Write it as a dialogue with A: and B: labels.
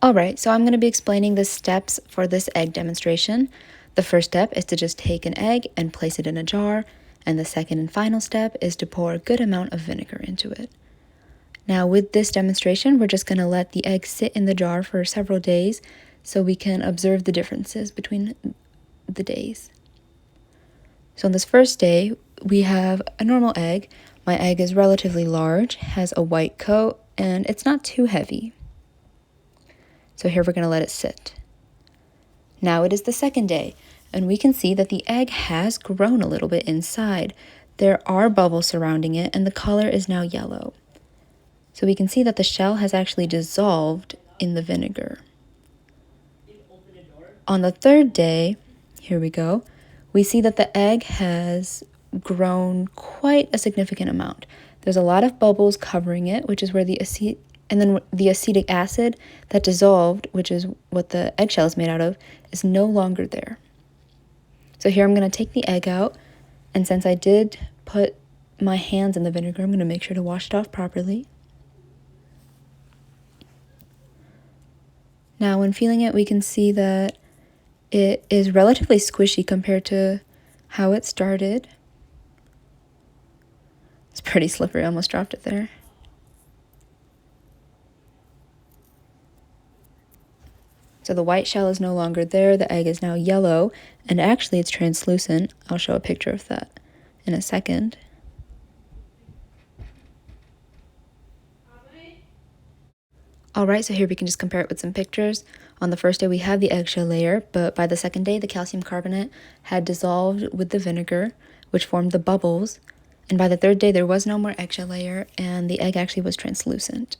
A: Alright, so I'm going to be explaining the steps for this egg demonstration. The first step is to just take an egg and place it in a jar, and the second and final step is to pour a good amount of vinegar into it. Now with this demonstration, we're just going to let the egg sit in the jar for several days so we can observe the differences between the days. So on this first day, we have a normal egg. My egg is relatively large, has a white coat, and it's not too heavy. So here we're going to let it sit. Now it is the second day, and we can see that the egg has grown a little bit inside. There are bubbles surrounding it, and the color is now yellow. So we can see that the shell has actually dissolved in the vinegar. On the third day, here we go, we see that the egg has grown quite a significant amount. There's a lot of bubbles covering it, which is where the acetic acid that dissolved, which is what the eggshell is made out of, is no longer there. So here I'm going to take the egg out, and since I did put my hands in the vinegar, I'm going to make sure to wash it off properly. Now when feeling it, we can see that it is relatively squishy compared to how it started. It's pretty slippery, I almost dropped it there. So the white shell is no longer there, the egg is now yellow, and actually it's translucent. I'll show a picture of that in a second. Alright, so here we can just compare it with some pictures. On the first day we have the eggshell layer, but by the second day the calcium carbonate had dissolved with the vinegar, which formed the bubbles, and by the third day there was no more eggshell layer and the egg actually was translucent.